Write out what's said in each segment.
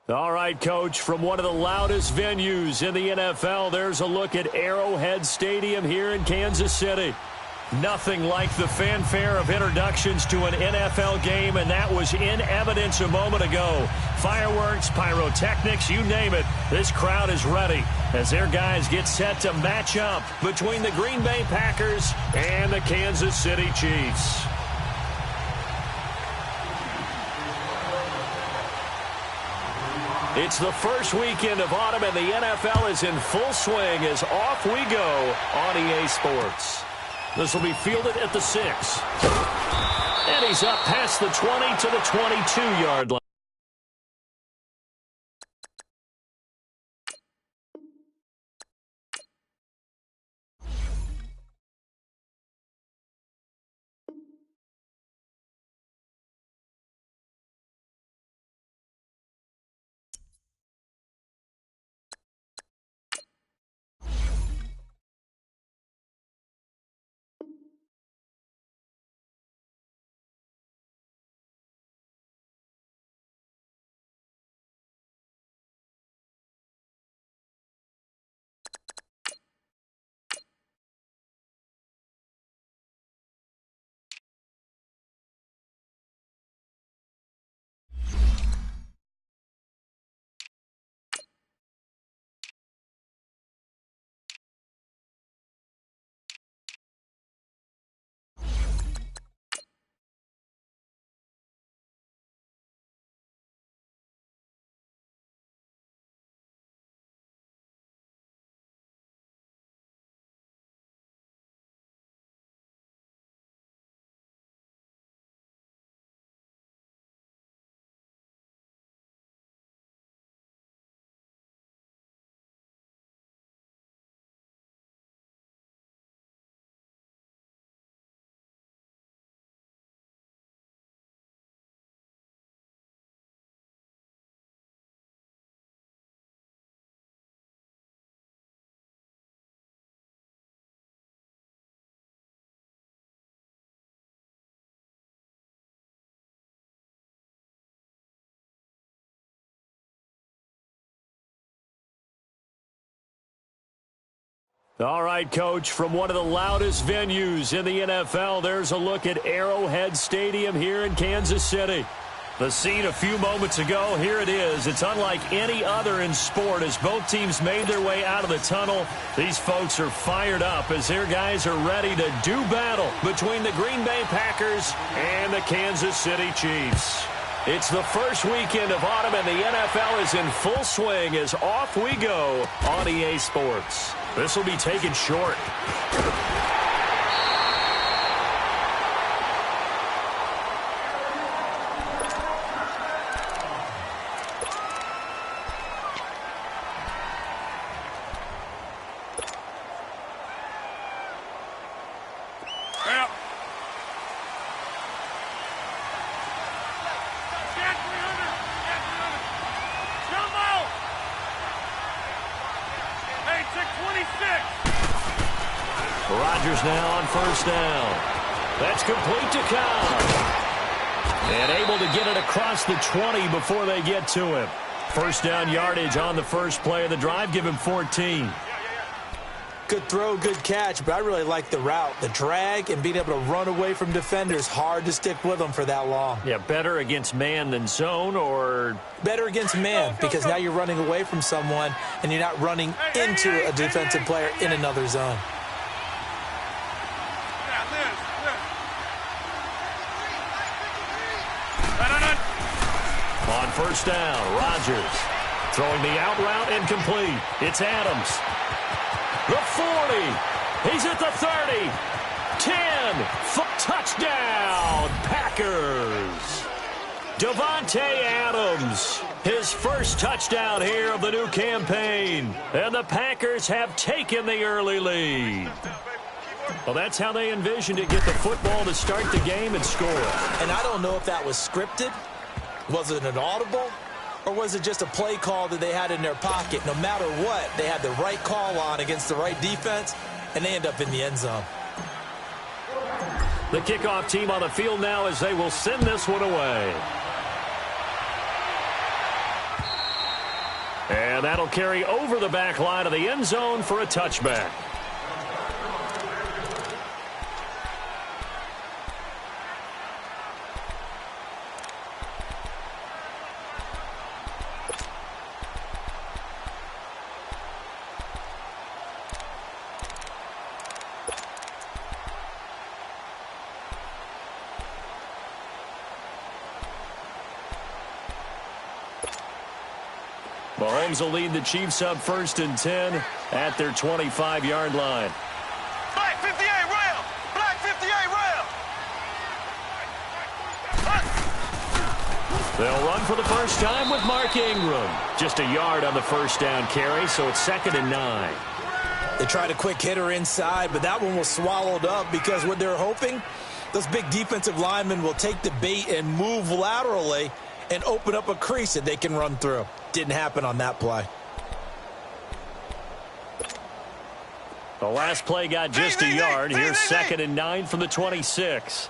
All right, Coach, from one of the loudest venues in the NFL, there's a look at Arrowhead Stadium here in Kansas City. Nothing like the fanfare of introductions to an NFL game, and that was in evidence a moment ago. Fireworks, pyrotechnics, you name it. This crowd is ready as their guys get set to match up between the Green Bay Packers and the Kansas City Chiefs. It's the first weekend of autumn, and the NFL is in full swing as off we go on EA Sports. This will be fielded at the 6. And he's up past the 20 to the 22-yard line. All right, Coach, from one of the loudest venues in the NFL, there's a look at Arrowhead Stadium here in Kansas City. The scene a few moments ago, here it is. It's unlike any other in sport as both teams made their way out of the tunnel. These folks are fired up as their guys are ready to do battle between the Green Bay Packers and the Kansas City Chiefs. It's the first weekend of autumn, and the NFL is in full swing as off we go on EA Sports. This will be taken short. Rodgers now on first down. That's complete to Cobb. And able to get it across the 20 before they get to him. First down yardage on the first play of the drive. Give him 14. Good throw, good catch, but I really like the route. The drag and being able to run away from defenders, hard to stick with them for that long. Yeah, better against man than zone, or? Better against man, because now you're running away from someone and you're not running into a defensive player in another zone. On first down, Rodgers throwing the out route incomplete. It's Adams. The 40. He's at the 30. 10. Touchdown, Packers. Davante Adams, his first touchdown here of the new campaign. And the Packers have taken the early lead. Well, that's how they envisioned to get the football to start the game and score. And I don't know if that was scripted. Was it an audible? Or was it just a play call that they had in their pocket? No matter what, they had the right call on against the right defense, and they end up in the end zone. The kickoff team on the field now as they will send this one away. And that'll carry over the back line of the end zone for a touchback. Mahomes will lead the Chiefs up 1st and 10 at their 25-yard line. Black 58 rail! Black 58 rail! They'll run for the first time with Mark Ingram. Just a yard on the first down carry, so it's 2nd and 9. They tried a quick hitter inside, but that one was swallowed up because what they're hoping, those big defensive linemen will take the bait and move laterally and open up a crease that they can run through. Didn't happen on that play. The last play got just a yard. Here's 2nd and 9 from the 26.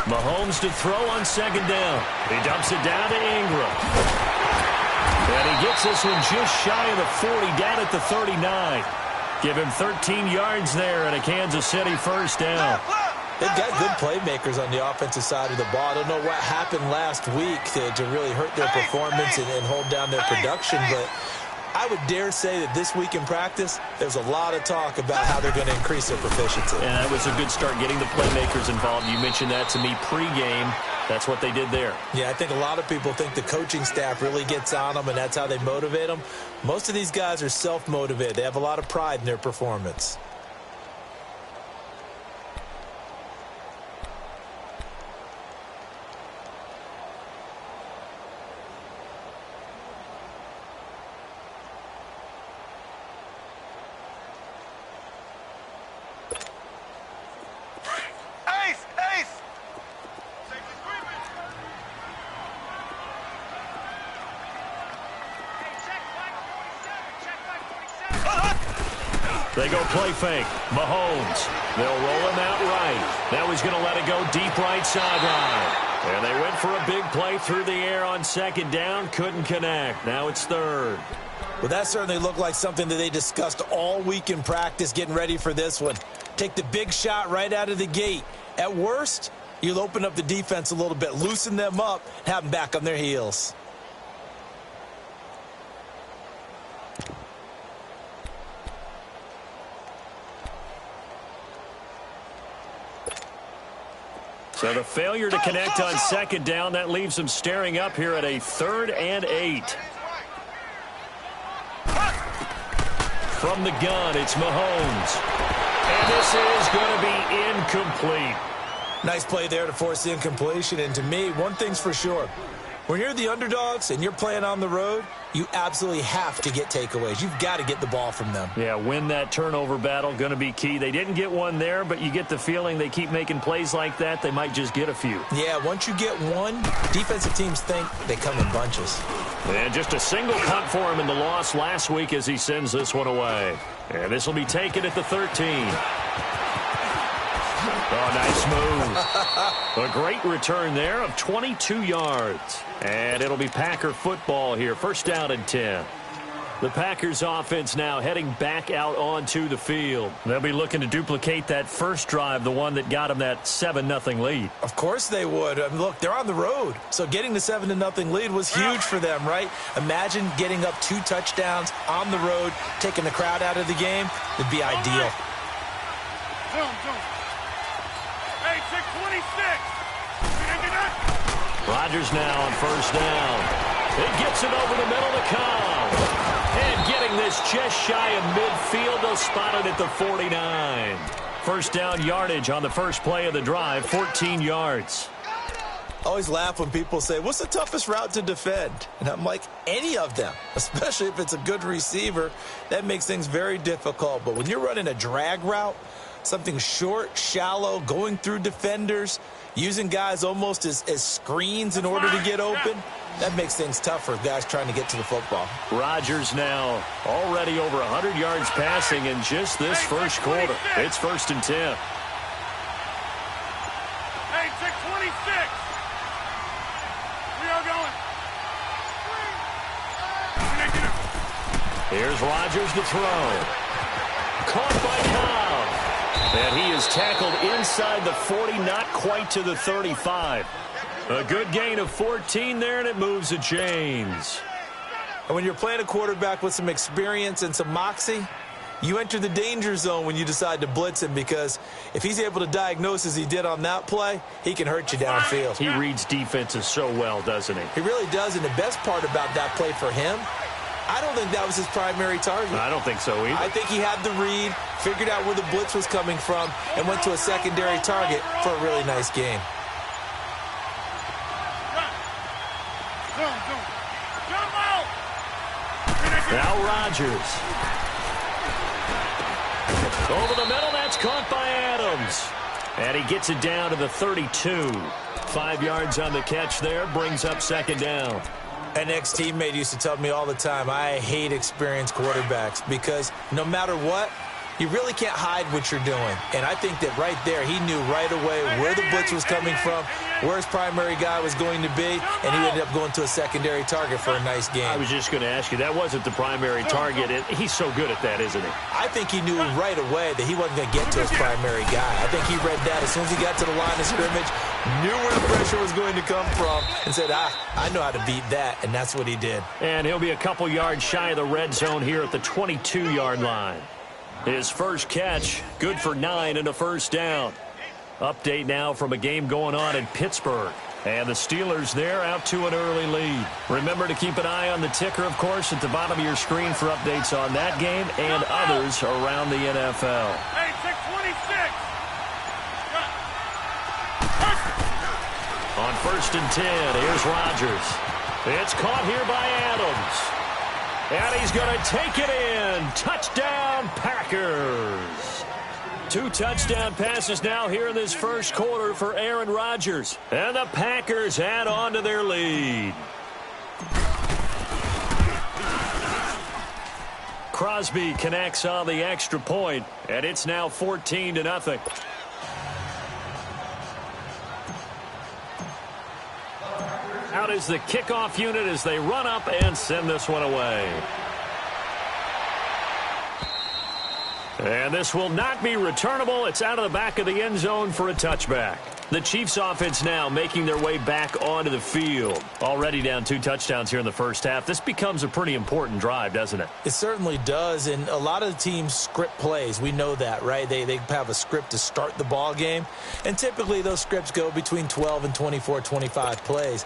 Mahomes to throw on 2nd down. He dumps it down to Ingram. And he gets this one just shy of the 40, down at the 39. Give him 13 yards there and a Kansas City first down. They've got good playmakers on the offensive side of the ball. I don't know what happened last week to really hurt their performance and hold down their production, but I would dare say that this week in practice, there's a lot of talk about how they're going to increase their proficiency. And that was a good start getting the playmakers involved. You mentioned that to me pregame. That's what they did there. Yeah, I think a lot of people think the coaching staff really gets on them, and that's how they motivate them. Most of these guys are self-motivated. They have a lot of pride in their performance. They go play fake. Mahomes. They'll roll him out right. Now he's going to let it go deep right sideline. And they went for a big play through the air on 2nd down. Couldn't connect. Now it's 3rd. Well, that certainly looked like something that they discussed all week in practice, getting ready for this one. Take the big shot right out of the gate. At worst, you'll open up the defense a little bit, loosen them up, and have them back on their heels. So the failure to connect on 2nd down, that leaves them staring up here at a 3rd and 8. From the gun, it's Mahomes. And this is going to be incomplete. Nice play there to force the incompletion. And to me, one thing's for sure. When you're the underdogs and you're playing on the road, you absolutely have to get takeaways. You've got to get the ball from them. Yeah, win that turnover battle, going to be key. They didn't get one there, but you get the feeling they keep making plays like that, they might just get a few. Yeah, once you get one, defensive teams think they come in bunches. And just a single punt for him in the loss last week as he sends this one away. And this will be taken at the 13. Oh, nice move. A great return there of 22 yards. And it'll be Packer football here. 1st down and 10. The Packers offense now heading back out onto the field. They'll be looking to duplicate that first drive, the one that got them that 7-0 lead. Of course they would. I mean, look, they're on the road. So getting the 7-0 lead was huge for them, right? Imagine getting up 2 touchdowns on the road, taking the crowd out of the game. It'd be ideal. Hey, 626. Rodgers now on 1st down. It gets it over the middle to Cobb. And getting this just shy of midfield, they'll spot it at the 49. 1st down yardage on the first play of the drive, 14 yards. I always laugh when people say, what's the toughest route to defend? And I'm like, any of them, especially if it's a good receiver. That makes things very difficult. But when you're running a drag route, something short, shallow, going through defenders, using guys almost as screens in order to get open, that makes things tough for guys trying to get to the football. Rodgers now already over 100 yards passing in just this first quarter. It's 1st and 10. Hey, 626. We are going. Here's Rodgers to throw. Caught by Cobb. And he is tackled inside the 40, not quite to the 35. A good gain of 14 there, and it moves the chains. And when you're playing a quarterback with some experience and some moxie, you enter the danger zone when you decide to blitz him, because if he's able to diagnose as he did on that play, he can hurt you downfield. He reads defenses so well, doesn't he? He really does, and the best part about that play for him, I don't think that was his primary target. I don't think so either. I think he had the read, figured out where the blitz was coming from, and went to a secondary target for a really nice game. Now Rodgers. Over the middle, that's caught by Adams. And he gets it down to the 32. 5 yards on the catch there, brings up second down. An ex-teammate used to tell me all the time, I hate experienced quarterbacks, because no matter what, you really can't hide what you're doing. And I think that right there, he knew right away where the blitz was coming from, where his primary guy was going to be, and he ended up going to a secondary target for a nice game. I was just going to ask you, that wasn't the primary target. He's so good at that, isn't he? I think he knew right away that he wasn't going to get to his primary guy. I think he read that as soon as he got to the line of scrimmage, knew where the pressure was going to come from, and said, I know how to beat that, and that's what he did. And he'll be a couple yards shy of the red zone here at the 22-yard line. His first catch, good for 9 and a first down. Update now from a game going on in Pittsburgh. And the Steelers there out to an early lead. Remember to keep an eye on the ticker, of course, at the bottom of your screen for updates on that game and others around the NFL. Hey, 626. On 1st and 10, here's Rodgers. It's caught here by Adams. And he's going to take it in. Touchdown, Packers. 2 touchdown passes now here in this first quarter for Aaron Rodgers. And the Packers add on to their lead. Crosby connects on the extra point, and it's now 14-0. Out is the kickoff unit as they run up and send this one away. And this will not be returnable. It's out of the back of the end zone for a touchback. The Chiefs offense now making their way back onto the field. Already down 2 touchdowns here in the first half. This becomes a pretty important drive, doesn't it? It certainly does, and a lot of the teams script plays. We know that, right? They have a script to start the ball game, and typically those scripts go between 12 and 24, 25 plays.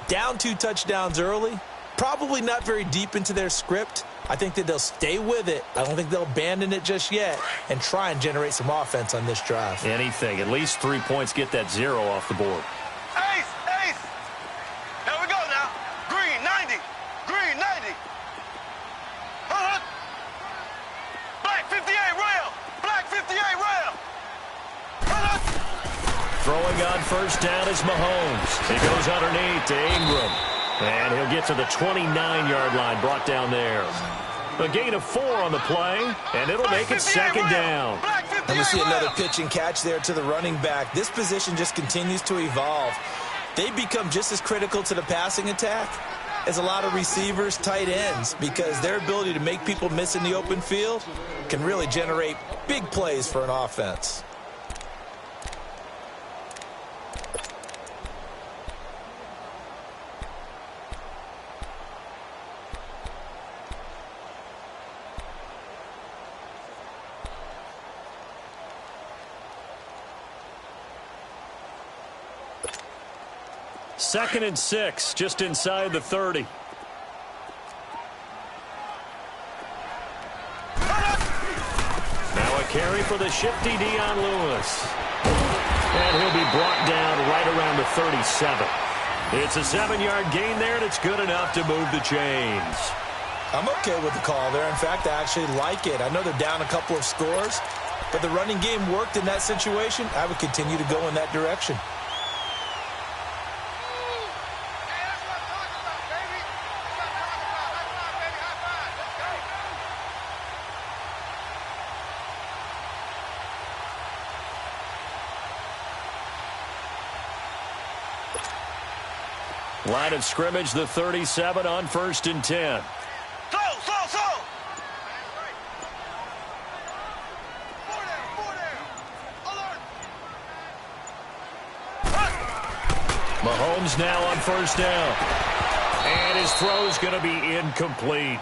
Down 2 touchdowns early, probably not very deep into their script. I think that they'll stay with it. I don't think they'll abandon it just yet and try and generate some offense on this drive. Anything. At least 3 points, get that 0 off the board. Ace, ace. Here we go now. Green, 90. Green, 90. Black 58 rail. Black 58 rail. Throwing on first down is Mahomes. He goes underneath to Ingram. And he'll get to the 29-yard line, brought down there. A gain of 4 on the play, and it'll make it second down. And we see another pitch and catch there to the running back. This position just continues to evolve. They become just as critical to the passing attack as a lot of receivers, tight ends, because their ability to make people miss in the open field can really generate big plays for an offense. Second and 6, just inside the 30. Now a carry for the shifty Dion Lewis. And he'll be brought down right around the 37. It's a 7-yard gain there, and it's good enough to move the chains. I'm okay with the call there. In fact, I actually like it. I know they're down a couple of scores, but the running game worked in that situation. I would continue to go in that direction. Line of scrimmage, the 37 on 1st and 10. Slow. Mahomes now on first down. And his throw's going to be incomplete.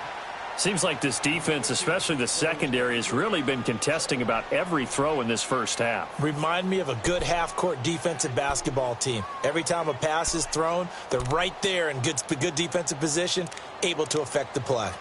Seems like this defense, especially the secondary, has really been contesting about every throw in this first half. Remind me of a good half-court defensive basketball team. Every time a pass is thrown, they're right there in good defensive position, able to affect the play.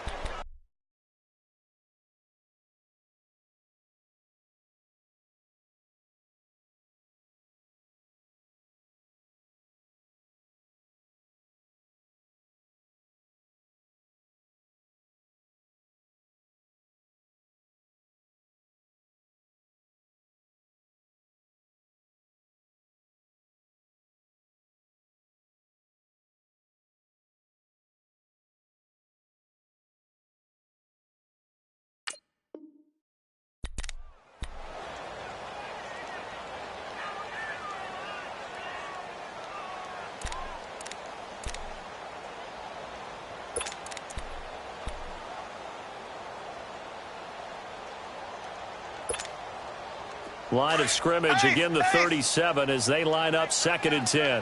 Line of scrimmage, again the 37 as they line up 2nd and 10.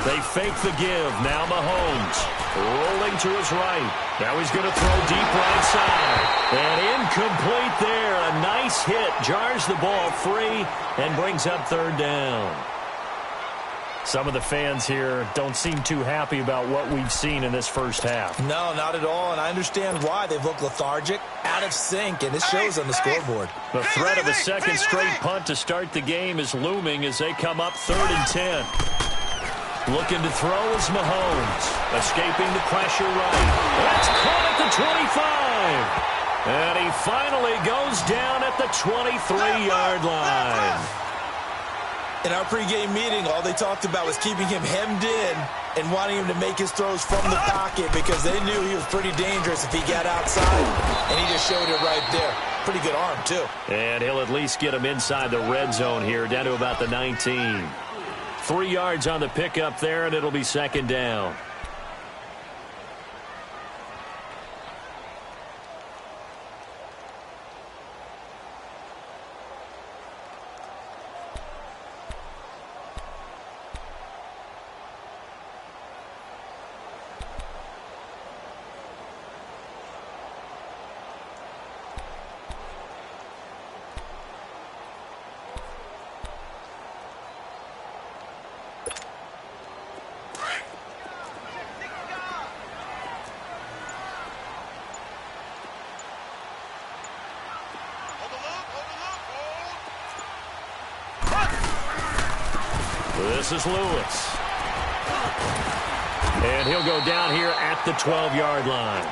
They fake the give. Now Mahomes rolling to his right. Now he's going to throw deep right side. And incomplete there. A nice hit. Jars the ball free and brings up 3rd down. Some of the fans here don't seem too happy about what we've seen in this first half. No, not at all, and I understand why. They've looked lethargic, out of sync, and it shows on the scoreboard. The threat of a second straight punt to start the game is looming as they come up 3rd and 10. Looking to throw is Mahomes. Escaping the pressure right. That's caught at the 25. And he finally goes down at the 23-yard line. In our pregame meeting, all they talked about was keeping him hemmed in and wanting him to make his throws from the pocket because they knew he was pretty dangerous if he got outside, and he just showed it right there. Pretty good arm, too. And he'll at least get him inside the red zone here, down to about the 19. 3 yards on the pickup there, and it'll be 2nd down. This is Lewis. And he'll go down here at the 12-yard line.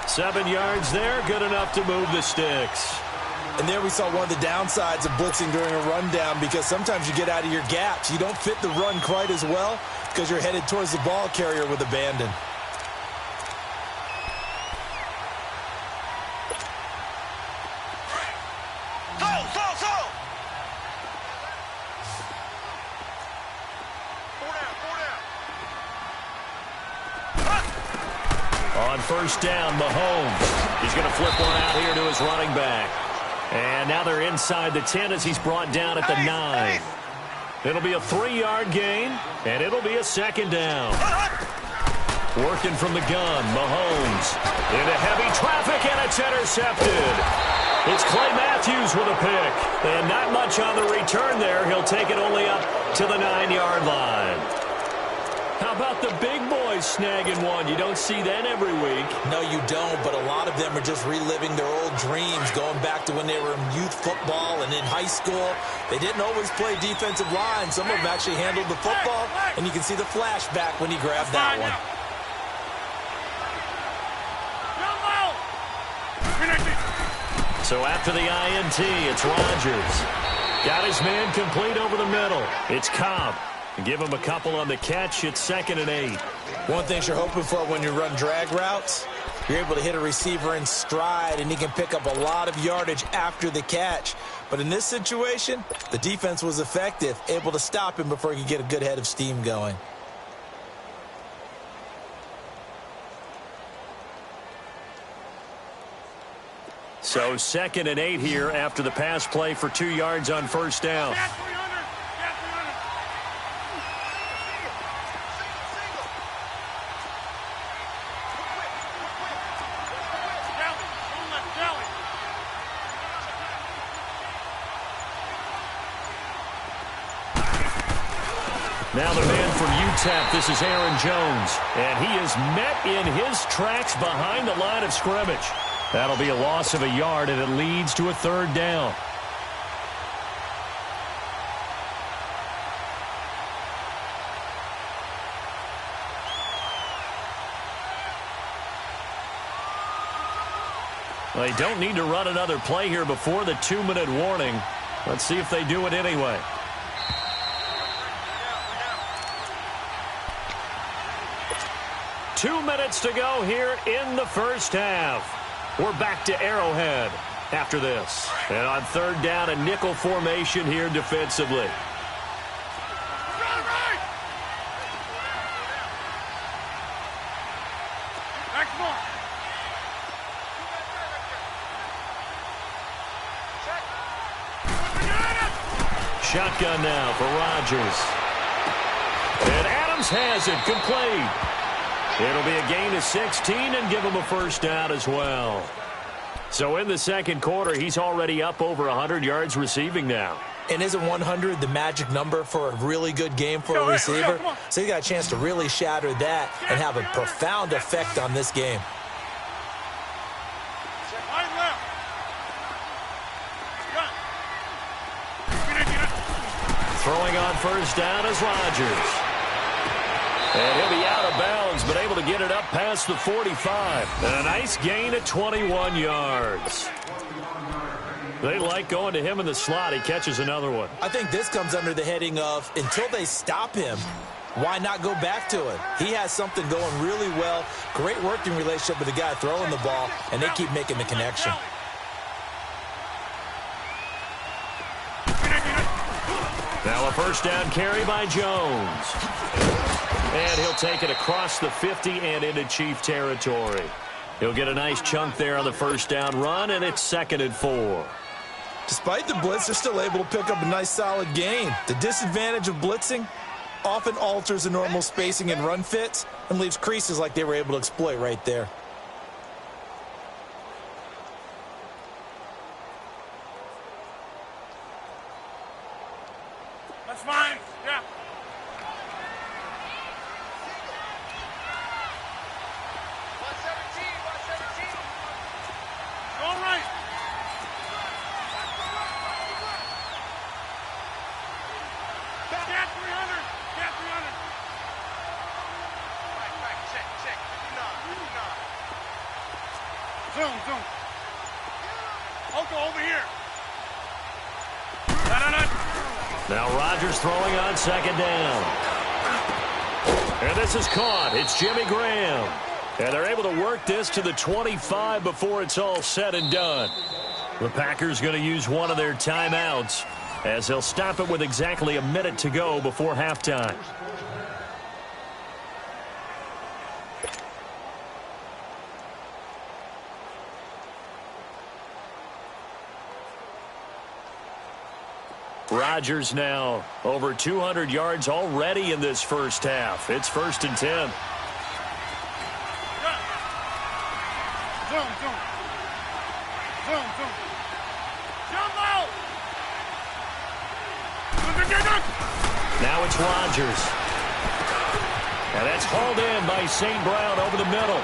7 yards there, good enough to move the sticks. And there we saw one of the downsides of blitzing during a rundown because sometimes you get out of your gaps. You don't fit the run quite as well because you're headed towards the ball carrier with abandon. On first down, Mahomes. He's going to flip one out here to his running back. And now they're inside the 10 as he's brought down at the 9. It'll be a 3-yard gain, and it'll be a 2nd down. Working from the gun, Mahomes into heavy traffic, and it's intercepted. It's Clay Matthews with a pick. And not much on the return there. He'll take it only up to the 9-yard line. How about the big boys snagging one? You don't see that every week. No, you don't, but a lot of them are just reliving their old dreams, going back to when they were in youth football and in high school. They didn't always play defensive line. Some of them actually handled the football, and you can see the flashback when he grabbed that one. So after the INT, it's Rodgers. Got his man complete over the middle. It's Cobb. Give him a couple on the catch. It's 2nd and 8. One thing you're hoping for when you run drag routes, you're able to hit a receiver in stride, and he can pick up a lot of yardage after the catch. But in this situation, the defense was effective, able to stop him before he could get a good head of steam going. So 2nd and 8 here after the pass play for 2 yards on first down. Now the man from UTEP, this is Aaron Jones. And he is met in his tracks behind the line of scrimmage. That'll be a loss of a yard, and it leads to a 3rd down. They don't need to run another play here before the 2-minute warning. Let's see if they do it anyway. Two minutes to go here in the first half. We're back to Arrowhead after this. And on 3rd down, a nickel formation here defensively. Shotgun now for Rodgers. And Adams has it complete. It'll be a gain of 16 and give him a first down as well. So in the 2nd quarter, he's already up over 100 yards receiving now. And isn't 100 the magic number for a really good game for a receiver? So he got a chance to really shatter that and have a profound effect on this game. Throwing on first down is Rodgers. And he'll be out of bounds, but able to get it up past the 45. And a nice gain of 21 yards. They like going to him in the slot. He catches another one. I think this comes under the heading of until they stop him, why not go back to it? He has something going really well. Great working relationship with the guy throwing the ball, and they keep making the connection. Now a first down carry by Jones. And he'll take it across the 50 and into Chief territory. He'll get a nice chunk there on the first down run, and it's 2nd and 4. Despite the blitz, they're still able to pick up a nice solid gain. The disadvantage of blitzing often alters the normal spacing and run fits and leaves creases like they were able to exploit right there. That's fine. Yeah. All right. Cat 300. Cat 300. Right. Check. 59. Zoom. Uncle, over here. No. Now Rodgers throwing on 2nd down. And this is caught. It's Jimmy Graham. And they're able to work this to the 25 before it's all said and done. The Packers going to use one of their timeouts as they'll stop it with exactly a minute to go before halftime. Rodgers now over 200 yards already in this first half. It's 1st and 10. Zoom. Jump out! Now it's Rodgers. And that's hauled in by St. Brown over the middle.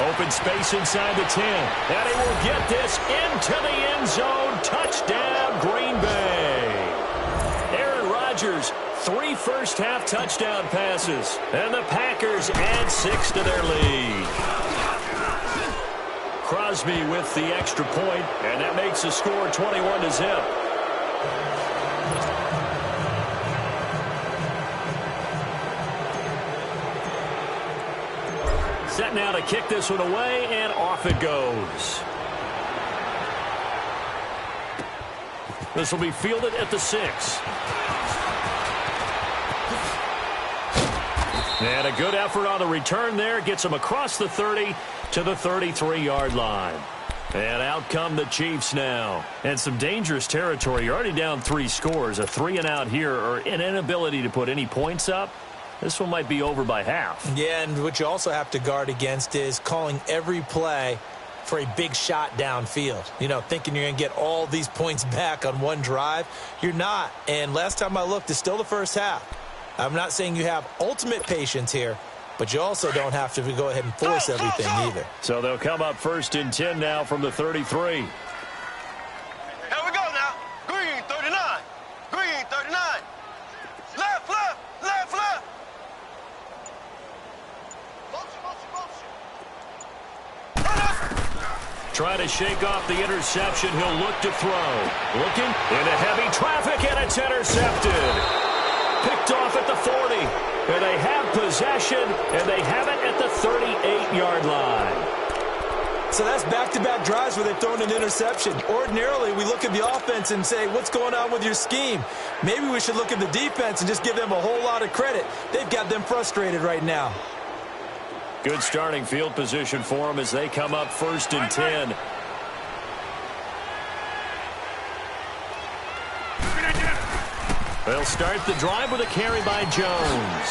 Open space inside the 10. And he will get this into the end zone. Touchdown, Green Bay. Aaron Rodgers, 3 first-half touchdown passes. And the Packers add 6 to their lead. Crosby with the extra point, and that makes the score 21-0. Set now to kick this one away, and off it goes. This will be fielded at the 6. And a good effort on the return there. Gets him across the 30 to the 33-yard line. And out come the Chiefs now. And some dangerous territory. You're already down 3 scores. A 3-and-out here, or an inability to put any points up. This one might be over by half. Yeah, and what you also have to guard against is calling every play for a big shot downfield. You know, thinking you're going to get all these points back on one drive. You're not. And last time I looked, it's still the first half. I'm not saying you have ultimate patience here, but you also don't have to go ahead and force everything either. So they'll come up 1st and 10 now from the 33. Here we go now. Green 39. Green 39. Left, left, left, left. Try to shake off the interception. He'll look to throw. Looking into heavy traffic, and it's intercepted. Picked off at the 40. And they have possession, and they have it at the 38-yard line. So that's back-to-back drives where they've thrown an interception. Ordinarily, we look at the offense and say, what's going on with your scheme? Maybe we should look at the defense and just give them a whole lot of credit. They've got them frustrated right now. Good starting field position for them as they come up 1st and 10. They'll start the drive with a carry by Jones.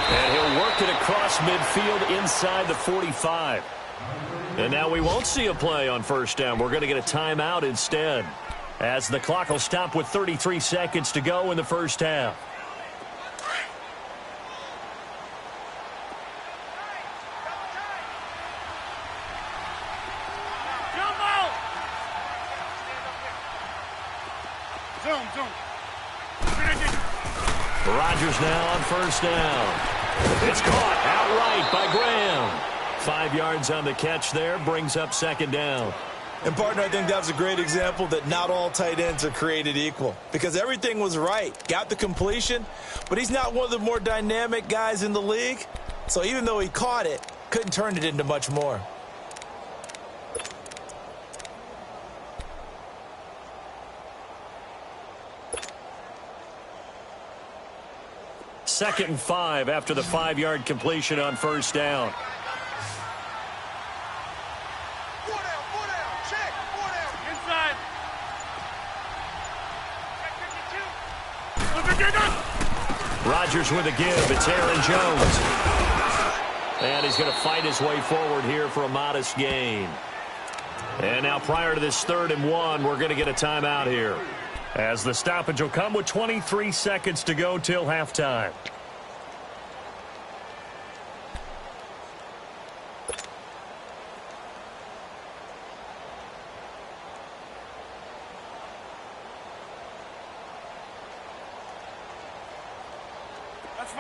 And he'll work it across midfield inside the 45. And now we won't see a play on 1st down. We're going to get a timeout instead, as the clock will stop with 33 seconds to go in the 1st half. Rodgers now on 1st down. It's caught outright by Graham. 5 yards on the catch there, brings up 2nd down. And, partner, I think that was a great example that not all tight ends are created equal, because everything was right. Got the completion, but he's not one of the more dynamic guys in the league. So even though he caught it, couldn't turn it into much more. Second and 5 after the 5-yard completion on 1st down. Four down, check, 4 down. Inside. Check 52. Rodgers with a give. It's Aaron Jones. And he's going to fight his way forward here for a modest gain. And now prior to this 3rd and 1, we're going to get a timeout here, as the stoppage will come with 23 seconds to go till halftime.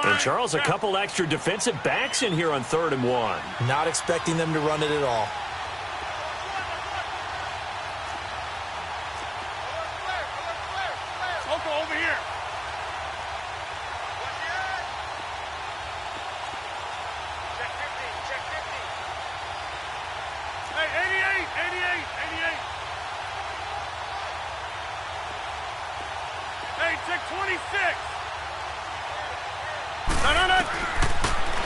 And, Charles, a couple extra defensive backs in here on 3rd and 1. Not expecting them to run it at all. Over here. Check 50, check 50. Hey, 88. Hey, check 26. No.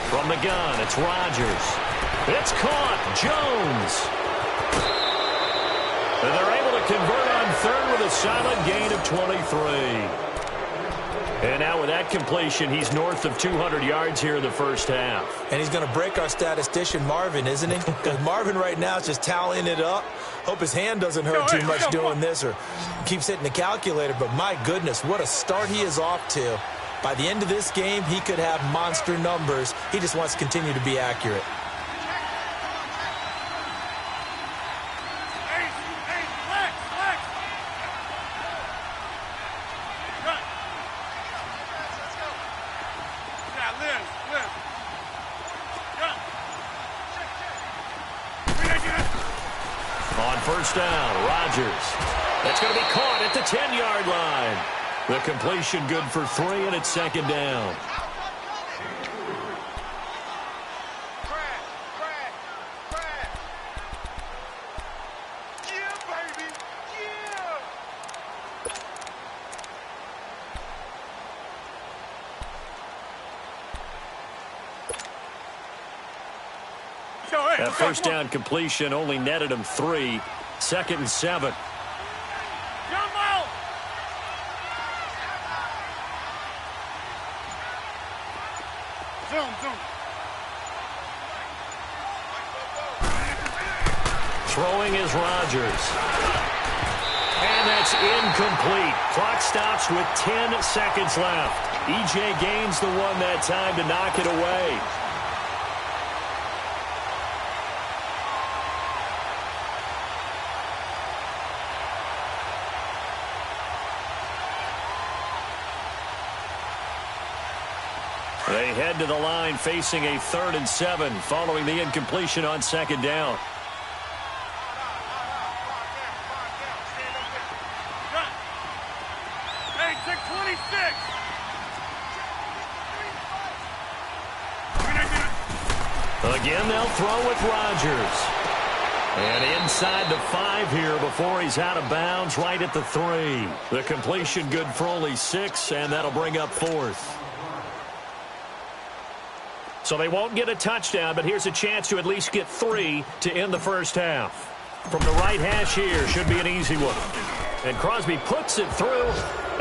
From the gun, it's Rodgers. It's caught. Jones. And they're able to convert on 3rd with a solid gain of 23. And now with that completion, he's north of 200 yards here in the 1st half. And he's going to break our statistician, Marvin, isn't he? Because Marvin right now is just tallying it up. Hope his hand doesn't hurt too much doing this or keeps hitting the calculator. But my goodness, what a start he is off to. By the end of this game, he could have monster numbers. He just wants to continue to be accurate. On 1st down, Rodgers. That's going to be caught at the 10-yard line. The completion good for 3, and it's 2nd down. Yeah, baby. Yeah. That first down completion only netted him 3. 2nd and 7. Throwing is Rodgers. And that's incomplete. Clock stops with 10 seconds left. E.J. Gaines the one that time to knock it away. They head to the line facing a 3rd and 7 following the incompletion on 2nd down. Again, they'll throw with Rodgers. And inside the 5 here before he's out of bounds, right at the 3. The completion good for only 6, and that'll bring up 4th. So they won't get a touchdown, but here's a chance to at least get 3 to end the first half. From the right hash here, should be an easy one. And Crosby puts it through,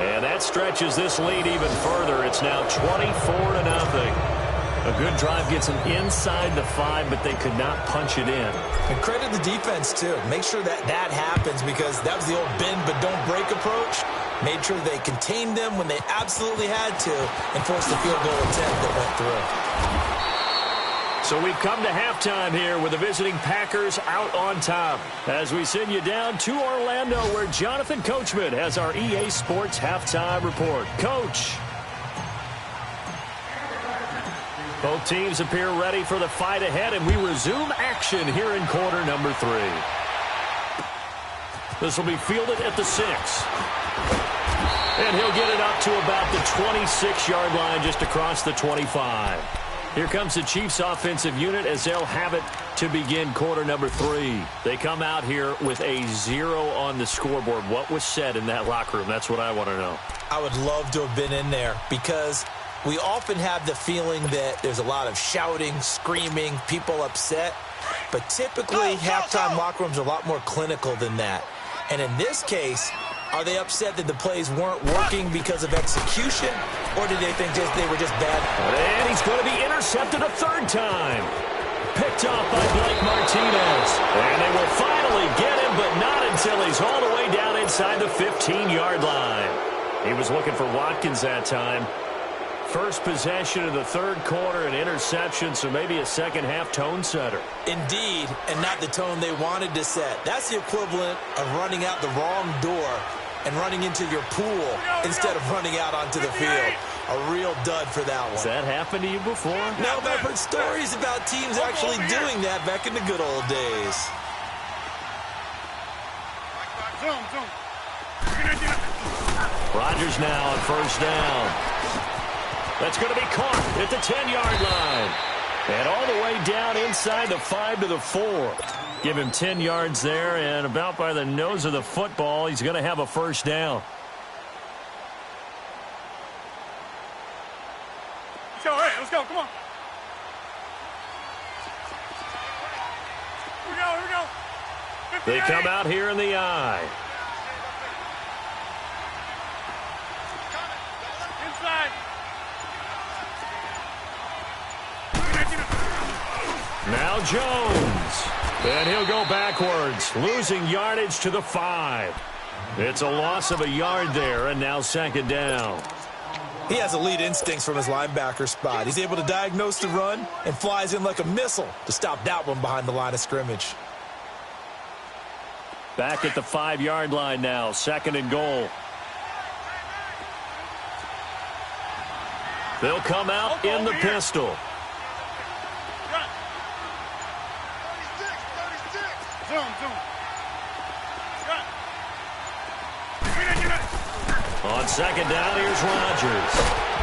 and that stretches this lead even further. It's now 24-0. A good drive gets them inside the 5, but they could not punch it in. And credit the defense, too. Make sure that happens, because that was the old bend but don't break approach. Made sure they contained them when they absolutely had to and forced the field goal attempt that went through. So we've come to halftime here with the visiting Packers out on top. As we send you down to Orlando, where Jonathan Coachman has our EA Sports halftime report. Coach. Both teams appear ready for the fight ahead, and we resume action here in quarter number 3. This will be fielded at the 6. And he'll get it up to about the 26-yard line, just across the 25. Here comes the Chiefs offensive unit as they'll have it to begin quarter number 3. They come out here with a 0 on the scoreboard. What was said in that locker room? That's what I want to know. I would love to have been in there, because we often have the feeling that there's a lot of shouting, screaming, people upset. But typically, halftime locker rooms are a lot more clinical than that. And in this case, are they upset that the plays weren't working because of execution? Or did they think they were just bad? And he's going to be intercepted a 3rd time. Picked off by Blake Martinez. And they will finally get him, but not until he's all the way down inside the 15-yard line. He was looking for Watkins that time. First possession of the 3rd quarter, an interception, so maybe a second-half tone setter. Indeed, and not the tone they wanted to set. That's the equivalent of running out the wrong door and running into your pool instead of running out onto the field. A real dud for that one. Has that happened to you before? No, but I've heard stories about teams actually doing that back in the good old days. Rodgers now on 1st down. That's going to be caught at the 10-yard line. And all the way down inside the 5 to the 4. Give him 10 yards there, and about by the nose of the football, he's going to have a 1st down. All right, let's go. Come on. Here we go. They come out here in the eye. Inside. Now Jones. And he'll go backwards, losing yardage to the 5. It's a loss of a yard there, and now 2nd down. He has elite instincts from his linebacker spot. He's able to diagnose the run and flies in like a missile to stop that one behind the line of scrimmage. Back at the 5-yard line now, 2nd and goal. They'll come out in the pistol. On 2nd down, here's Rodgers.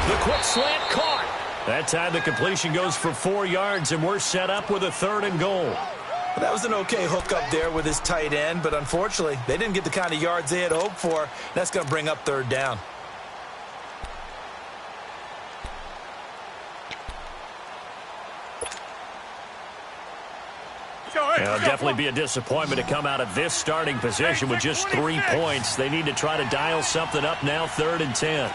The quick slant caught. That time the completion goes for 4 yards, and we're set up with a 3rd and goal. Well, that was an okay hookup there with his tight end, but unfortunately, they didn't get the kind of yards they had hoped for. That's going to bring up 3rd down. It'll definitely be a disappointment to come out of this starting position with just 3 points. They need to try to dial something up now, 3rd and 10.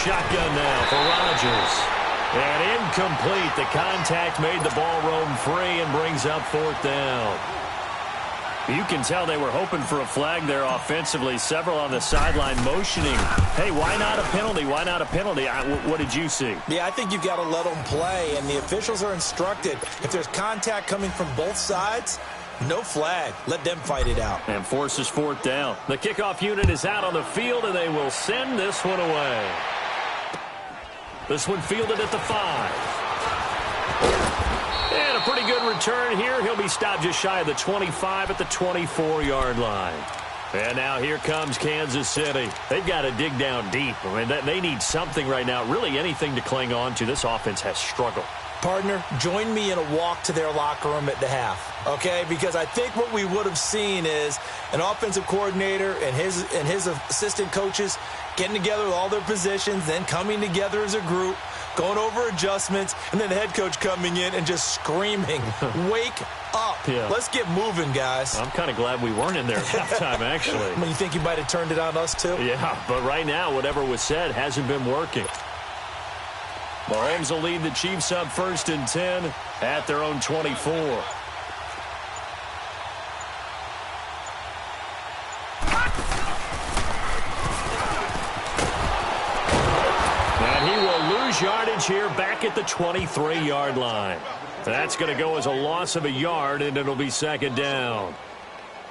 Shotgun now for Rodgers. And incomplete. The contact made the ball roam free and brings up 4th down. You can tell they were hoping for a flag there offensively. Several on the sideline motioning. Hey, why not a penalty? Why not a penalty? What did you see? Yeah, I think you've got to let them play, and the officials are instructed. If there's contact coming from both sides, no flag. Let them fight it out. And forces 4th down. The kickoff unit is out on the field, and they will send this one away. This one fielded at the 5. And a pretty good return here. He'll be stopped just shy of the 25 at the 24-yard line. And now here comes Kansas City. They've got to dig down deep. I mean, they need something right now, really anything to cling on to. This offense has struggled. Partner, join me in a walk to their locker room at the half, okay? Because I think what we would have seen is an offensive coordinator and his assistant coaches getting together with all their positions, then coming together as a group, going over adjustments, and then the head coach coming in and just screaming, wake up. Yeah. Let's get moving, guys. I'm kind of glad we weren't in there at halftime, actually. I mean, you think you might have turned it on us, too? Yeah, but right now, whatever was said hasn't been working. Mahomes will lead the Chiefs up 1st and 10 at their own 24. And he will lose yardage here back at the 23-yard line. That's going to go as a loss of a yard, and it'll be 2nd down.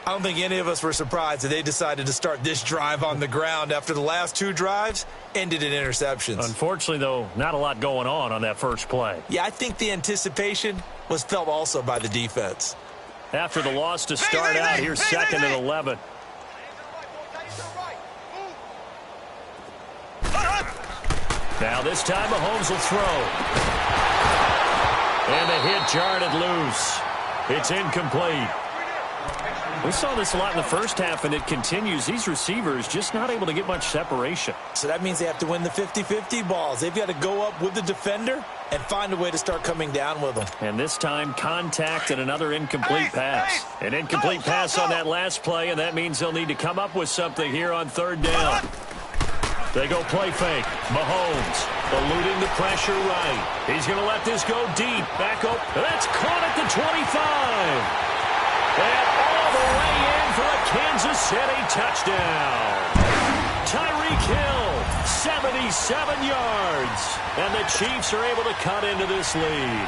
I don't think any of us were surprised that they decided to start this drive on the ground after the last 2 drives ended in interceptions. Unfortunately, though, not a lot going on that first play. Yeah, I think the anticipation was felt also by the defense. After the loss to start out, here's 2nd and 11. Now this time Mahomes will throw. And the hit jarred loose. It's incomplete. We saw this a lot in the first half, and it continues. These receivers just not able to get much separation. So that means they have to win the 50-50 balls. They've got to go up with the defender and find a way to start coming down with them. And this time, contact and another incomplete pass. An incomplete pass on that last play, and that means they'll need to come up with something here on 3rd down. They go play fake. Mahomes eluding the pressure right. He's going to let this go deep. Back up. That's caught at the 25. And all the way in for a Kansas City touchdown. Tyreek Hill, 77 yards. And the Chiefs are able to cut into this lead.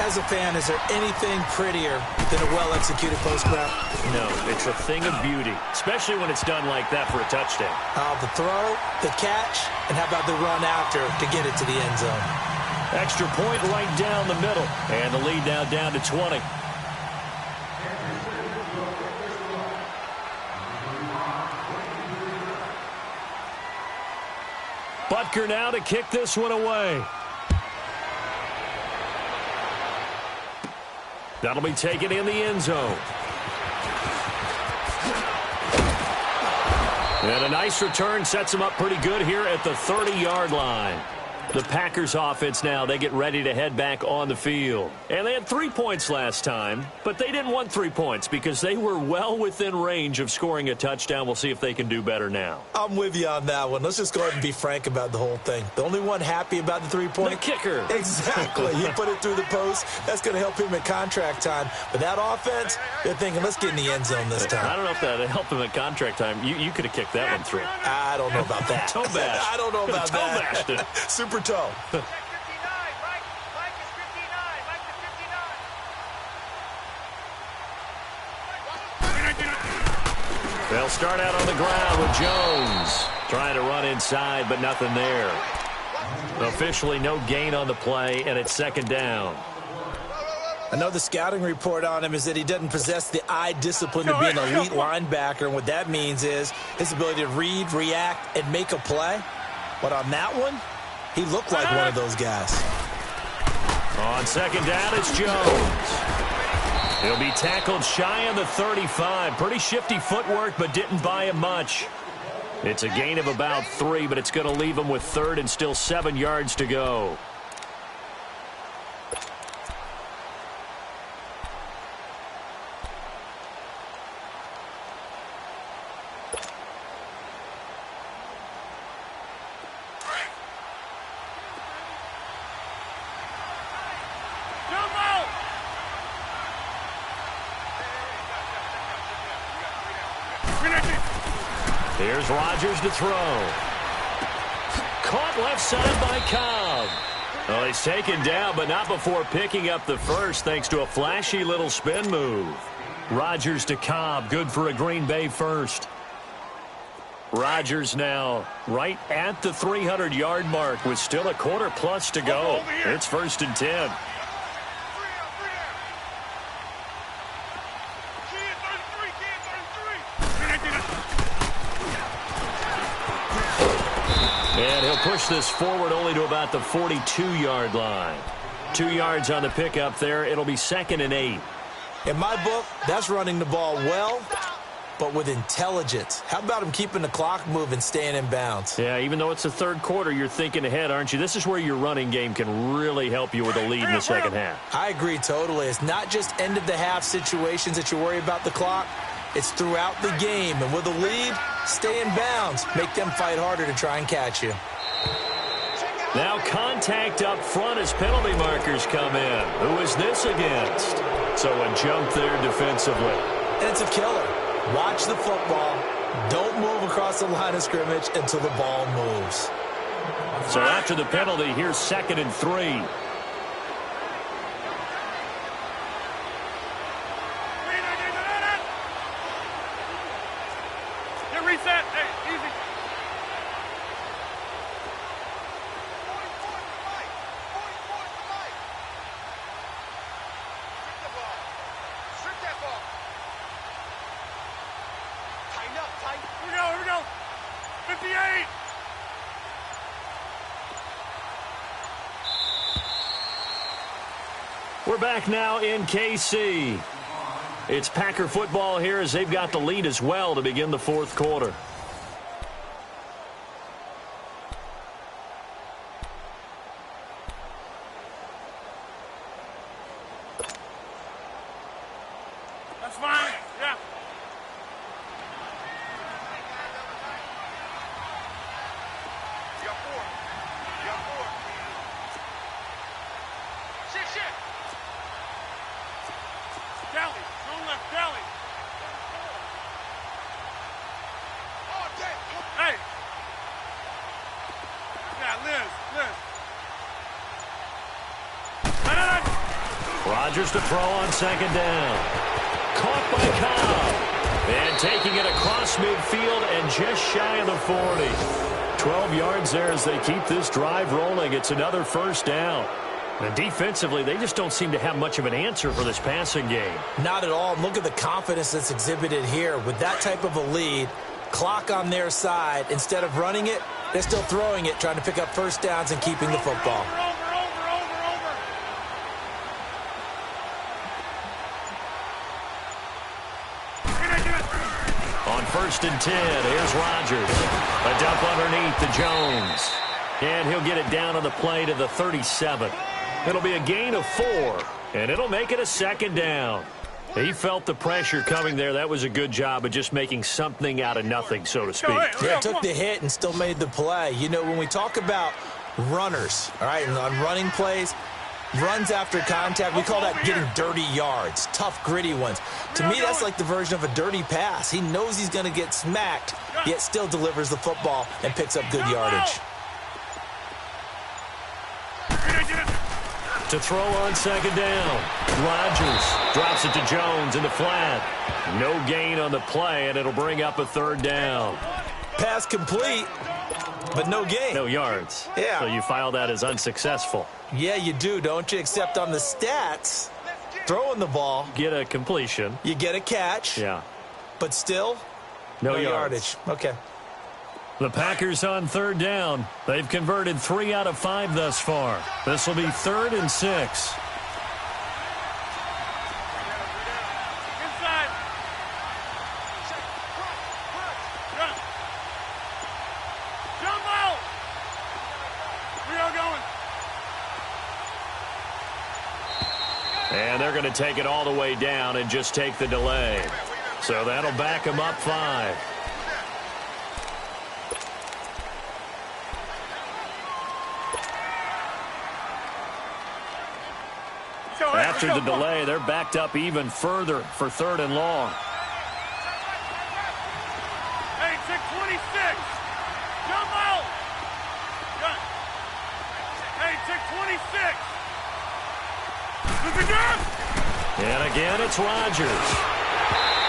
As a fan, is there anything prettier than a well-executed post route? No, it's a thing of beauty, especially when it's done like that for a touchdown. The throw, the catch, and how about the run after to get it to the end zone? Extra point right down the middle. And the lead now down to 20. Butker now to kick this one away. That'll be taken in the end zone. And a nice return sets them up pretty good here at the 30-yard line. The Packers offense now, they get ready to head back on the field. And they had 3 points last time, but they didn't want 3 points because they were well within range of scoring a touchdown. We'll see if they can do better now. I'm with you on that one. Let's just go ahead and be frank about the whole thing. The only one happy about the 3-point? The kicker. Exactly. He put it through the post. That's going to help him at contract time. But that offense, they're thinking, let's get in the end zone this time. I don't know if that helped him at contract time. You could have kicked that one through. I don't know about that. Toe bash. I don't know about toe that. Bashed it. Super toe. Mike is 59. Mike is 59. They'll start out on the ground with Jones trying to run inside, but nothing there. Officially no gain on the play, and it's 2nd down. I know the scouting report on him is that he doesn't possess the eye discipline to be an elite linebacker, and what that means is his ability to read, react, and make a play. But on that one, he looked like one of those guys. On 2nd down, it's Jones. He'll be tackled shy of the 35. Pretty shifty footwork, but didn't buy him much. It's a gain of about 3, but it's going to leave them with third and still 7 yards to go. Here's Rodgers to throw. Caught left side by Cobb. Well, he's taken down, but not before picking up the first thanks to a flashy little spin move. Rodgers to Cobb, good for a Green Bay first. Rodgers now right at the 300-yard mark with still a quarter plus to go. It's 1st and 10. And he'll push this forward only to about the 42-yard line. 2 yards on the pickup there. It'll be 2nd and 8. In my book, that's running the ball well, but with intelligence. How about him keeping the clock moving, staying in bounds? Yeah, even though it's the third quarter, you're thinking ahead, aren't you? This is where your running game can really help you with a lead in the second half. I agree totally. It's not just end-of-the-half situations that you worry about the clock. It's throughout the game. And with a lead, stay in bounds. Make them fight harder to try and catch you. Now contact up front as penalty markers come in. Who is this against? So a jump there defensively. And it's a killer. Watch the football. Don't move across the line of scrimmage until the ball moves. So after the penalty, here's 2nd and 3. Reset. Hey, easy. 44 Strip that ball. Tighten up, tighten. Here we go. 58. We're back now in KC. It's Packer football here as they've got the lead as well to begin the fourth quarter. That's fine. Yeah. You got 4. Shit. Kali, go left, Kali. Oh, damn. Hey. Yeah, Liz. Rodgers to throw on 2nd down. Caught by Cobb. And taking it across midfield and just shy of the 40. 12 yards there as they keep this drive rolling. It's another 1st down. And defensively, they just don't seem to have much of an answer for this passing game. Not at all. Look at the confidence that's exhibited here. With that type of a lead, clock on their side, instead of running it, they're still throwing it, trying to pick up 1st downs and keeping the football. Over. On 1st and 10, here's Rodgers. A dump underneath to Jones. And he'll get it down on the play to the 37. It'll be a gain of 4, and it'll make it a 2nd down. He felt the pressure coming there. That was a good job of just making something out of nothing, so to speak. Yeah, took the hit and still made the play. You know, when we talk about runners, all right, and on running plays, runs after contact, we call that getting dirty yards, tough, gritty ones. To me, that's like the version of a dirty pass. He knows he's going to get smacked, yet still delivers the football and picks up good yardage. To throw on 2nd down. Rodgers drops it to Jones in the flat. No gain on the play, and it'll bring up a 3rd down. Pass complete, but no gain. No yards. Yeah. So you file that as unsuccessful. Yeah, you do, don't you? Except on the stats, throwing the ball, Get a completion. you get a catch, Yeah. but still No yardage. Okay. The Packers on 3rd down. They've converted 3 out of 5 thus far. This will be 3rd and 6. Inside. And they're going to take it all the way down and just take the delay. So that'll back them up 5. After the delay, they're backed up even further for 3rd and long. Hey, check 26. Jump out. Hey, check 26. And again, it's Rodgers.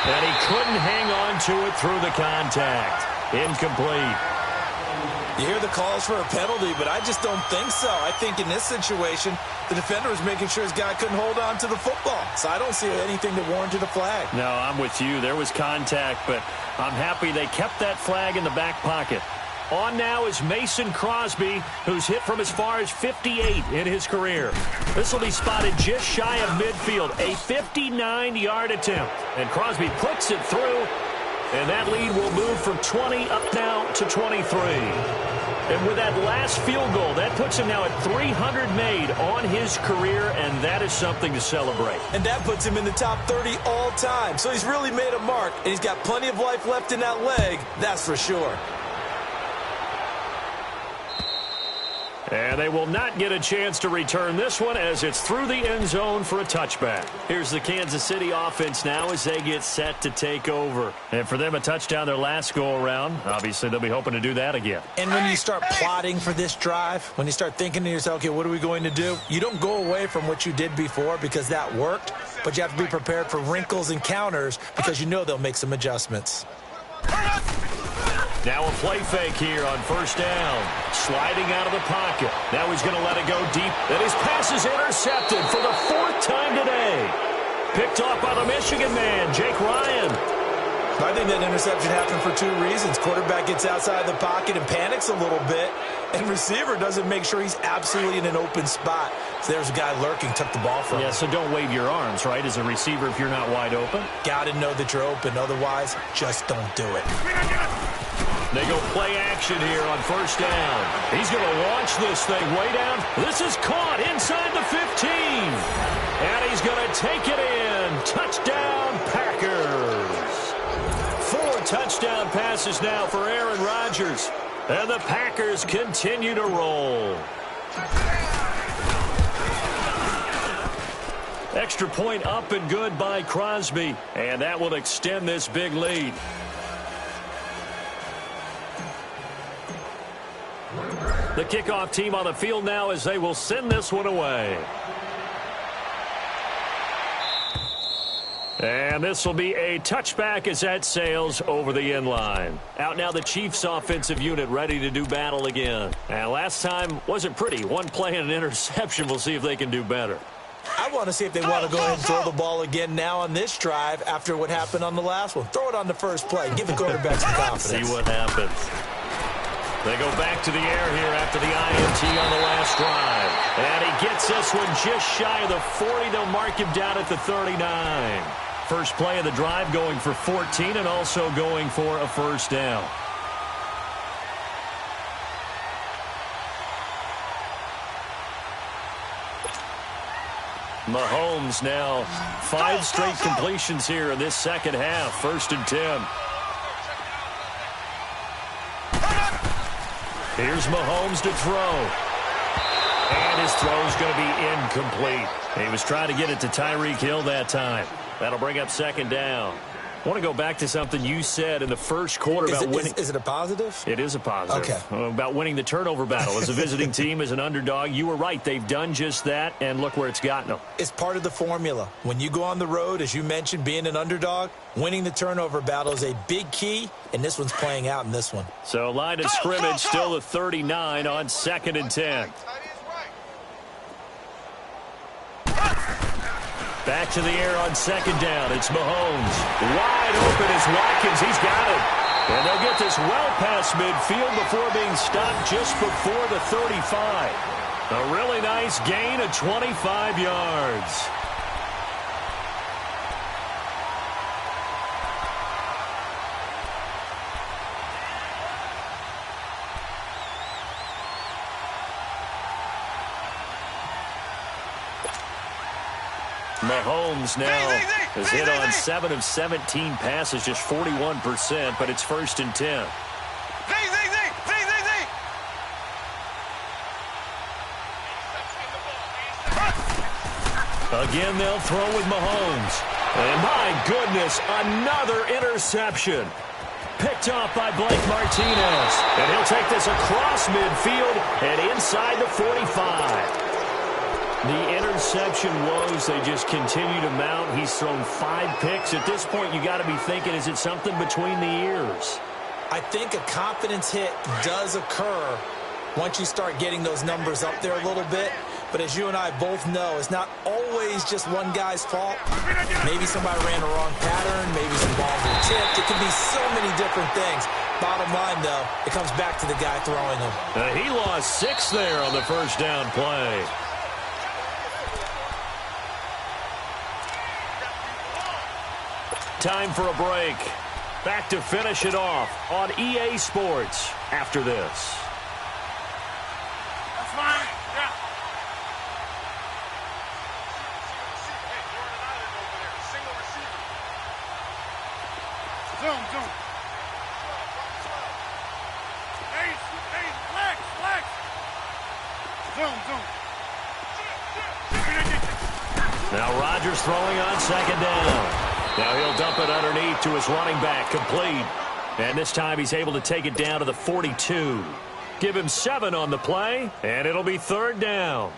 And he couldn't hang on to it through the contact. Incomplete. You hear the calls for a penalty, but I just don't think so. I think in this situation, the defender was making sure his guy couldn't hold on to the football. So I don't see anything that warranted a flag. No, I'm with you. There was contact, but I'm happy they kept that flag in the back pocket. On now is Mason Crosby, who's hit from as far as 58 in his career. This will be spotted just shy of midfield, a 59-yard attempt. And Crosby puts it through, and that lead will move from 20 up now to 23. And with that last field goal, that puts him now at 300 made on his career, and that is something to celebrate. And that puts him in the top 30 all time. So he's really made a mark, and he's got plenty of life left in that leg, that's for sure. And they will not get a chance to return this one as it's through the end zone for a touchback. Here's the Kansas City offense now as they get set to take over. And for them, a touchdown their last go-around. Obviously, they'll be hoping to do that again. And when you start plotting for this drive, when you start thinking to yourself, okay, what are we going to do? You don't go away from what you did before because that worked, but you have to be prepared for wrinkles and counters because you know they'll make some adjustments. Now a play fake here on 1st down. Sliding out of the pocket. Now he's going to let it go deep. And his pass is intercepted for the 4th time today. Picked off by the Michigan man, Jake Ryan. I think that interception happened for 2 reasons. Quarterback gets outside the pocket and panics a little bit. And receiver doesn't make sure he's absolutely in an open spot. So there's a guy lurking, took the ball from him. Yeah, so don't wave your arms, right, as a receiver if you're not wide open. Got to know that you're open. Otherwise, just don't do it. They go play action here on 1st down. He's going to launch this thing way down. This is caught inside the 15. And he's going to take it in. Touchdown, Packers. 4 touchdown passes now for Aaron Rodgers. And the Packers continue to roll. Extra point up and good by Crosby. And that will extend this big lead. The kickoff team on the field now as they will send this one away. And this will be a touchback as that sails over the end line. Out now the Chiefs offensive unit ready to do battle again. And last time wasn't pretty. 1 play and an interception. We'll see if they can do better. I want to see if they want to go ahead and throw the ball again now on this drive after what happened on the last one. Throw it on the first play. Give the quarterback some confidence. See what happens. They go back to the air here after the INT on the last drive. And he gets this one just shy of the 40. They'll mark him down at the 39. First play of the drive going for 14 and also going for a 1st down. Mahomes now 5 straight completions here in this second half. 1st and 10. Here's Mahomes to throw. And his throw's going to be incomplete. He was trying to get it to Tyreek Hill that time. That'll bring up 2nd down. I want to go back to something you said in the first quarter about winning. Is it a positive? It is a positive. Okay. About winning the turnover battle. As a visiting team, as an underdog, you were right. They've done just that, and look where it's gotten them. It's part of the formula. When you go on the road, as you mentioned, being an underdog, winning the turnover battle is a big key, and this one's playing out in this one. So line of scrimmage still the 39 on 2nd and 10. Back to the air on 2nd down. It's Mahomes. Wide open is Watkins. He's got it. And they'll get this well past midfield before being stopped just before the 35. A really nice gain of 25 yards. Mahomes now has hit on 7 of 17 passes, just 41%, but it's 1st and 10. Again, they'll throw with Mahomes. And my goodness, another interception. Picked off by Blake Martinez. And he'll take this across midfield and inside the 45. The interception woes, they just continue to mount. He's thrown 5 picks. At this point, you got to be thinking, is it something between the ears? I think a confidence hit does occur once you start getting those numbers up there a little bit. But as you and I both know, it's not always just one guy's fault. Maybe somebody ran the wrong pattern. Maybe some balls were tipped. It could be so many different things. Bottom line, though, it comes back to the guy throwing them. He lost 6 there on the first down play. Time for a break. Back to finish it off on EA Sports after this. That's fine. Yeah. Single receiver. Zoom. Hey, flex. Zoom. Now Rodgers throwing on 2nd down. Now he'll dump it underneath to his running back, complete. And this time he's able to take it down to the 42. Give him 7 on the play, and it'll be 3rd down.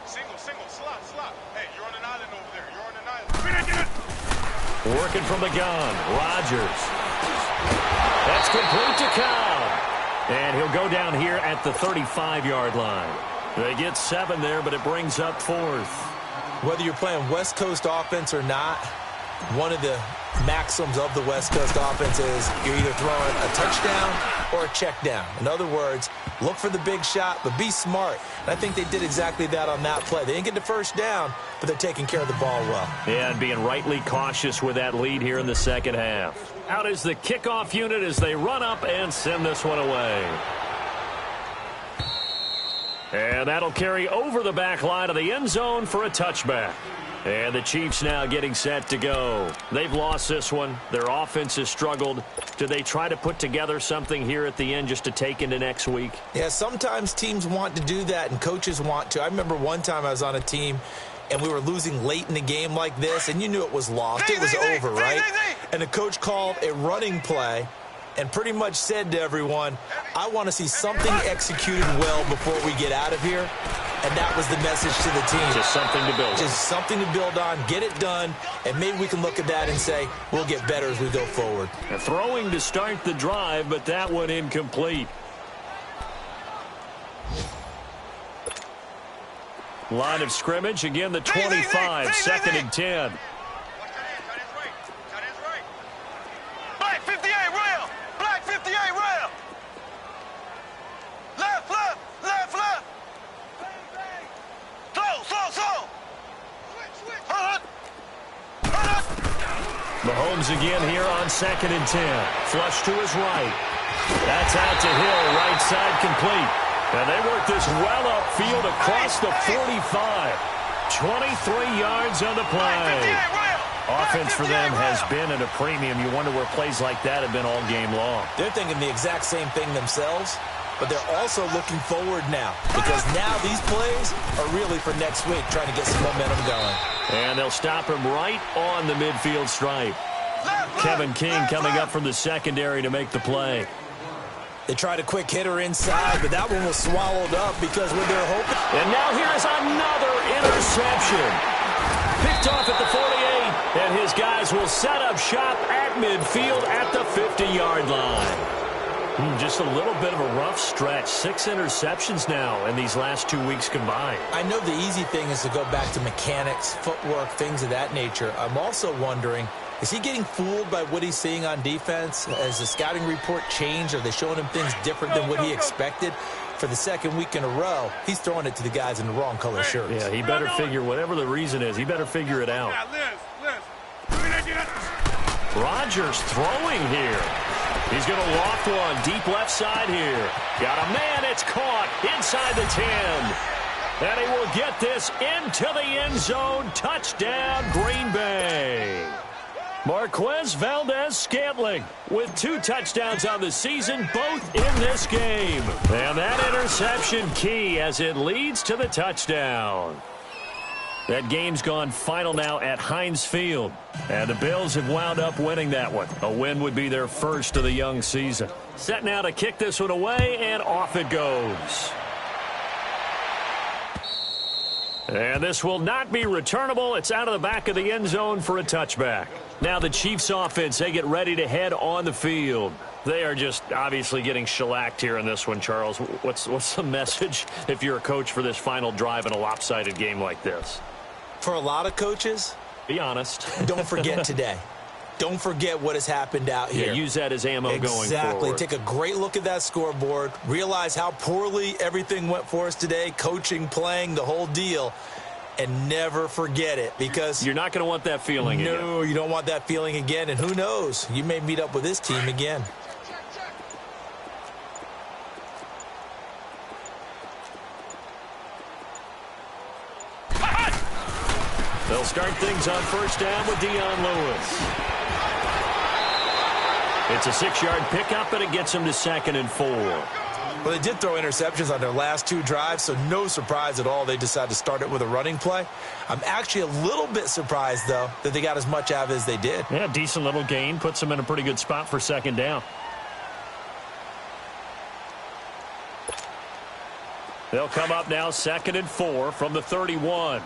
Single, slot. Hey, you're on an island over there. You're on an island. Working from the gun, Rodgers. That's complete to Cobb. And he'll go down here at the 35-yard line. They get 7 there, but it brings up 4th. Whether you're playing West Coast offense or not, one of the maxims of the West Coast offense is you're either throwing a touchdown or a check down. In other words, look for the big shot, but be smart. And I think they did exactly that on that play. They didn't get the first down, but they're taking care of the ball well. Yeah, and being rightly cautious with that lead here in the second half. Out is the kickoff unit as they run up and send this one away. And that'll carry over the back line of the end zone for a touchback. And the Chiefs now getting set to go. They've lost this one. Their offense has struggled. Do they try to put together something here at the end just to take into next week? Yeah, sometimes teams want to do that and coaches want to. I remember one time I was on a team and we were losing late in the game like this, and you knew it was lost. It was over, right? And the coach called a running play and pretty much said to everyone, I want to see something executed well before we get out of here. And that was the message to the team. Just something to build on. Just something to build on, get it done, and maybe we can look at that and say, we'll get better as we go forward. Throwing to start the drive, but that one incomplete. Line of scrimmage, again the 25, 2nd and 10. Black 58 rail. Black 58 rail. Left. Slow. Hold it. Mahomes again here on 2nd and 10. Flush to his right. That's out to Hill, right side complete. And they work this well upfield across the 45. 23 yards on the play. Offense for them has been at a premium. You wonder where plays like that have been all game long. They're thinking the exact same thing themselves, but they're also looking forward now because now these plays are really for next week, trying to get some momentum going. And they'll stop him right on the midfield stripe. Kevin King coming up from the secondary to make the play. They tried a quick hitter inside, but that one was swallowed up because when they're hoping. And now here's another interception. Picked off at the 48, and his guys will set up shop at midfield at the 50-yard line. Just a little bit of a rough stretch. 6 interceptions now in these last 2 weeks combined. I know the easy thing is to go back to mechanics, footwork, things of that nature. I'm also wondering, is he getting fooled by what he's seeing on defense? Has the scouting report changed? Are they showing him things different than what he expected? for the second week in a row, he's throwing it to the guys in the wrong color shirts. Yeah, he better figure, whatever the reason is, he better figure it out. Rodgers throwing here. He's going to loft one deep left side here. Got a man. It's caught inside the 10. And he will get this into the end zone. Touchdown, Green Bay. Marquez Valdez-Scantling with 2 touchdowns on the season, both in this game. And that interception key as it leads to the touchdown. That game's gone final now at Heinz Field. And the Bills have wound up winning that one. A win would be their first of the young season. Set now to kick this one away, and off it goes. And this will not be returnable. It's out of the back of the end zone for a touchback. Now the Chiefs offense, they get ready to head on the field. They are just obviously getting shellacked here in this one, Charles. What's the message if you're a coach for this final drive in a lopsided game like this? For a lot of coaches, be honest. Don't forget today. Don't forget what has happened out here. Yeah, use that as ammo going forward. Exactly. Take a great look at that scoreboard. Realize how poorly everything went for us today. Coaching, playing, the whole deal. And never forget it, because you're not going to want that feeling again. No, you don't want that feeling again. And who knows? You may meet up with this team again. They'll start things on first down with Dion Lewis. It's a 6-yard pickup, and it gets them to 2nd and 4. Well, they did throw interceptions on their last 2 drives, so no surprise at all they decided to start it with a running play. I'm actually a little bit surprised, though, that they got as much out of it as they did. Yeah, decent little gain. Puts them in a pretty good spot for 2nd down. They'll come up now 2nd and 4 from the 31.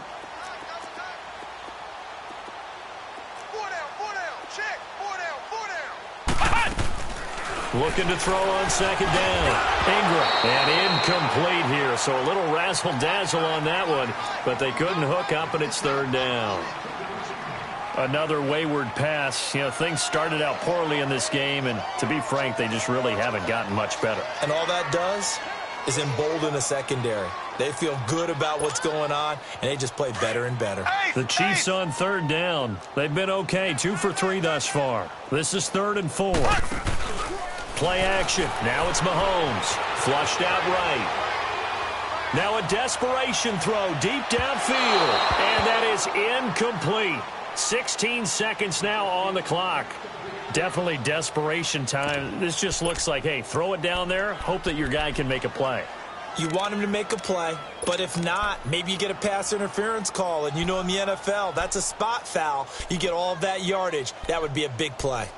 Looking to throw on 2nd down. Ingram. And incomplete here. So a little razzle-dazzle on that one. But they couldn't hook up, and it's 3rd down. Another wayward pass. You know, things started out poorly in this game. And to be frank, they just really haven't gotten much better. And all that does is embolden the secondary. They feel good about what's going on, and they just play better and better. The Chiefs on 3rd down. They've been okay. 2 for 3 thus far. This is 3rd and 4. Play action. Now it's Mahomes. Flushed out right. Now a desperation throw deep downfield. And that is incomplete. 16 seconds now on the clock. Definitely desperation time. This just looks like, hey, throw it down there. Hope that your guy can make a play. You want him to make a play, but if not, maybe you get a pass interference call. And you know in the NFL, that's a spot foul. You get all of that yardage. That would be a big play.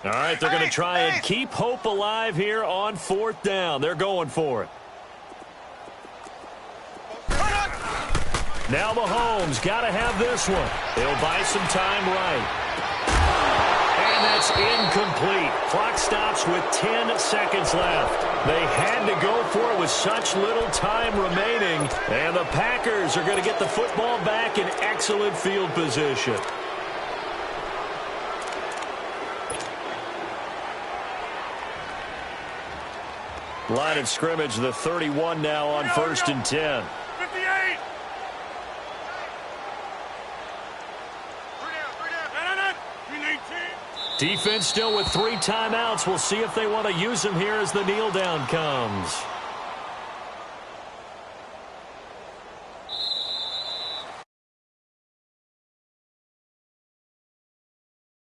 All right, they're going to try and keep hope alive here on 4th down. They're going for it. Now Mahomes got to have this one. They'll buy some time right. And that's incomplete. Clock stops with 10 seconds left. They had to go for it with such little time remaining. And the Packers are going to get the football back in excellent field position. Line of scrimmage, the 31 now on 1st and 10. 58. Defense still with 3 timeouts. We'll see if they want to use them here as the kneel down comes.